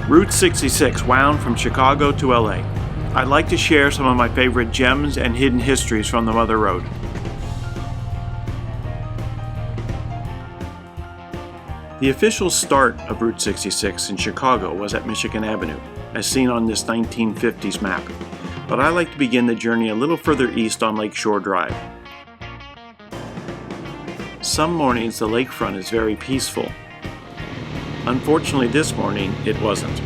Route 66 wound from Chicago to LA. I'd like to share some of my favorite gems and hidden histories from the Mother Road. The official start of Route 66 in Chicago was at Michigan Avenue, as seen on this 1950s map, but I like to begin the journey a little further east on Lakeshore Drive. Some mornings the lakefront is very peaceful. Unfortunately, this morning it wasn't.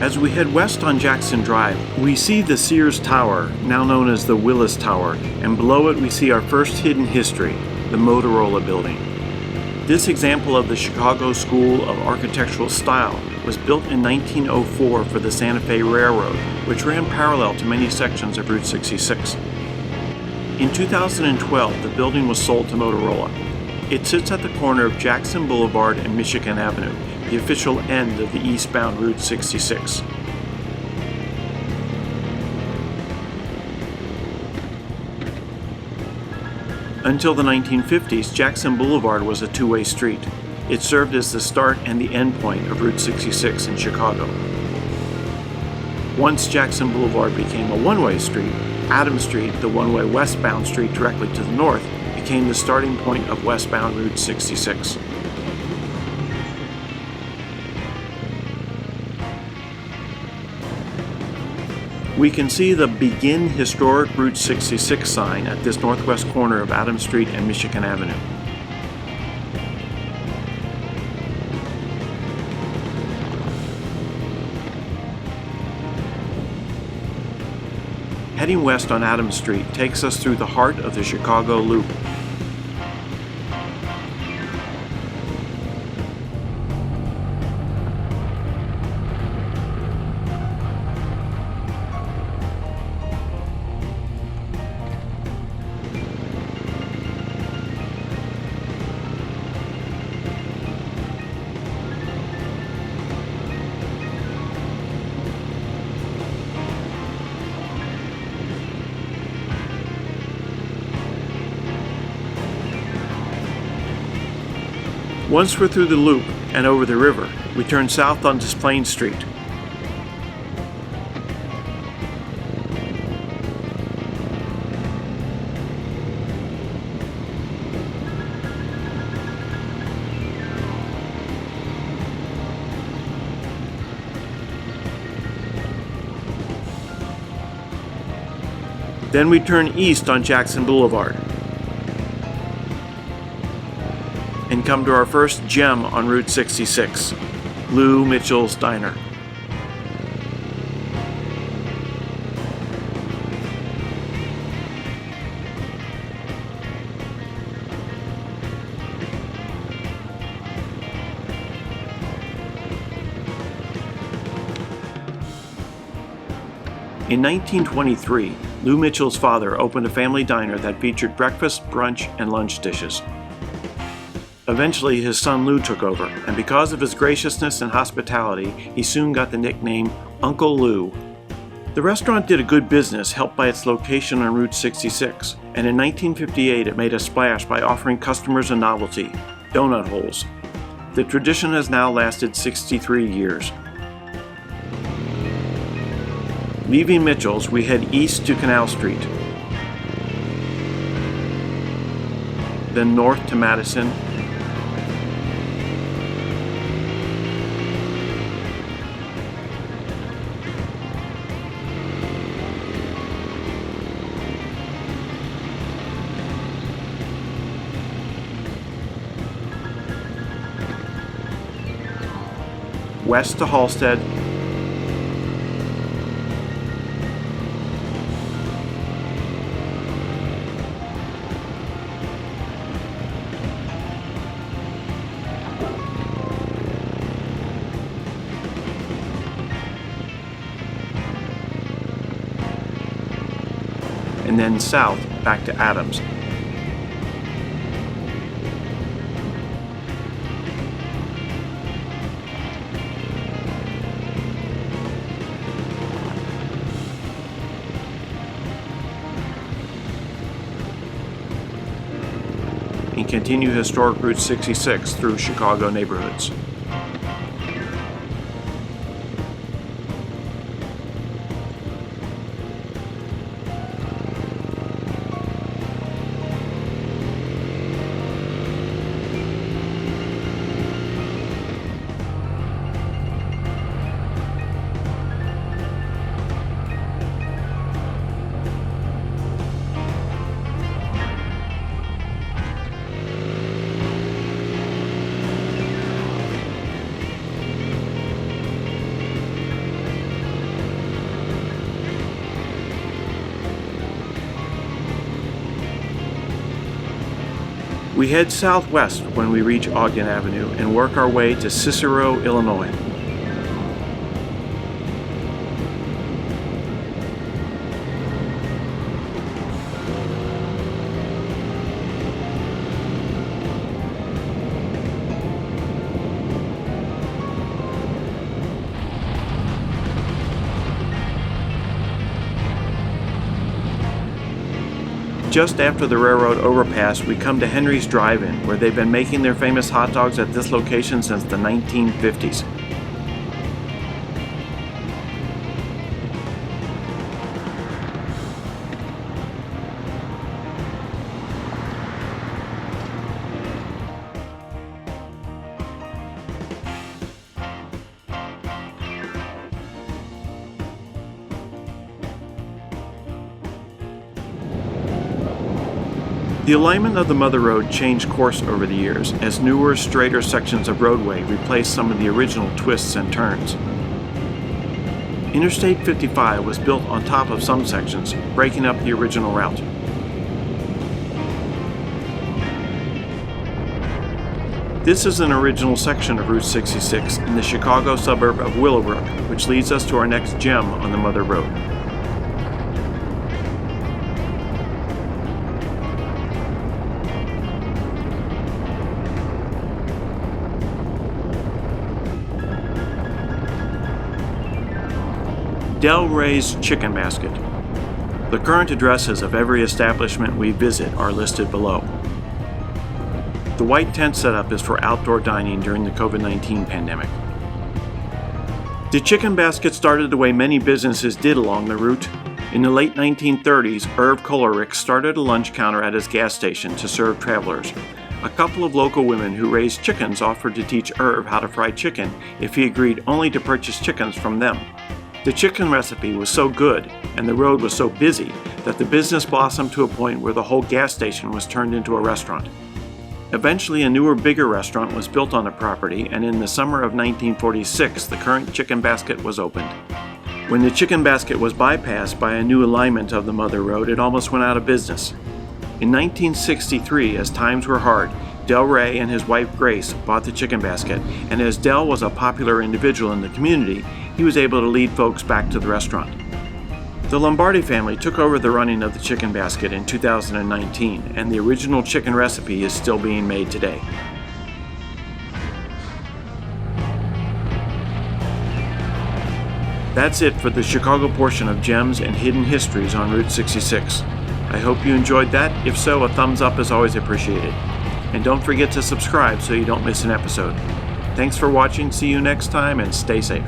As we head west on Jackson Drive, we see the Sears Tower, now known as the Willis Tower, and below it we see our first hidden history, the Motorola building. This example of the Chicago School of Architectural Style was built in 1904 for the Santa Fe Railroad, which ran parallel to many sections of Route 66. In 2012, the building was sold to Motorola. It sits at the corner of Jackson Boulevard and Michigan Avenue, the official end of the eastbound Route 66. Until the 1950s, Jackson Boulevard was a two-way street. It served as the start and the end point of Route 66 in Chicago. Once Jackson Boulevard became a one-way street, Adams Street, the one-way westbound street directly to the north, became the starting point of westbound Route 66. We can see the Begin Historic Route 66 sign at this northwest corner of Adams Street and Michigan Avenue. Heading west on Adams Street takes us through the heart of the Chicago Loop. Once we're through the loop and over the river, we turn south on Des Plaines Street. Then we turn east on Jackson Boulevard and come to our first gem on Route 66, Lou Mitchell's Diner. In 1923, Lou Mitchell's father opened a family diner that featured breakfast, brunch, and lunch dishes. Eventually, his son Lou took over, and because of his graciousness and hospitality, he soon got the nickname Uncle Lou. The restaurant did a good business, helped by its location on Route 66, and in 1958 it made a splash by offering customers a novelty, donut holes. The tradition has now lasted 63 years. Leaving Mitchell's, we head east to Canal Street, then north to Madison, west to Halsted, and then south back to Adams. continue historic Route 66 through Chicago neighborhoods. We head southwest when we reach Ogden Avenue and work our way to Cicero, Illinois. Just after the railroad overpass, we come to Henry's Drive-In, where they've been making their famous hot dogs at this location since the 1950s. The alignment of the Mother Road changed course over the years as newer, straighter sections of roadway replaced some of the original twists and turns. Interstate 55 was built on top of some sections, breaking up the original route. This is an original section of Route 66 in the Chicago suburb of Willowbrook, which leads us to our next gem on the Mother Road. Dell Rhea's Chicken Basket. The current addresses of every establishment we visit are listed below. The white tent setup is for outdoor dining during the COVID-19 pandemic. The Chicken Basket started the way many businesses did along the route. In the late 1930s, Irv Kollerick started a lunch counter at his gas station to serve travelers. A couple of local women who raised chickens offered to teach Irv how to fry chicken if he agreed only to purchase chickens from them. The chicken recipe was so good and the road was so busy that the business blossomed to a point where the whole gas station was turned into a restaurant. Eventually, a newer, bigger restaurant was built on the property, and in the summer of 1946, the current Chicken Basket was opened. When the Chicken Basket was bypassed by a new alignment of the Mother Road, it almost went out of business. In 1963, as times were hard, Dell Rhea and his wife Grace bought the Chicken Basket, and as Dell was a popular individual in the community, he was able to lead folks back to the restaurant. The Lombardi family took over the running of the Chicken Basket in 2019, and the original chicken recipe is still being made today. That's it for the Chicago portion of Gems and Hidden Histories on Route 66. I hope you enjoyed that. If so, a thumbs up is always appreciated. And don't forget to subscribe so you don't miss an episode. Thanks for watching, see you next time, and stay safe.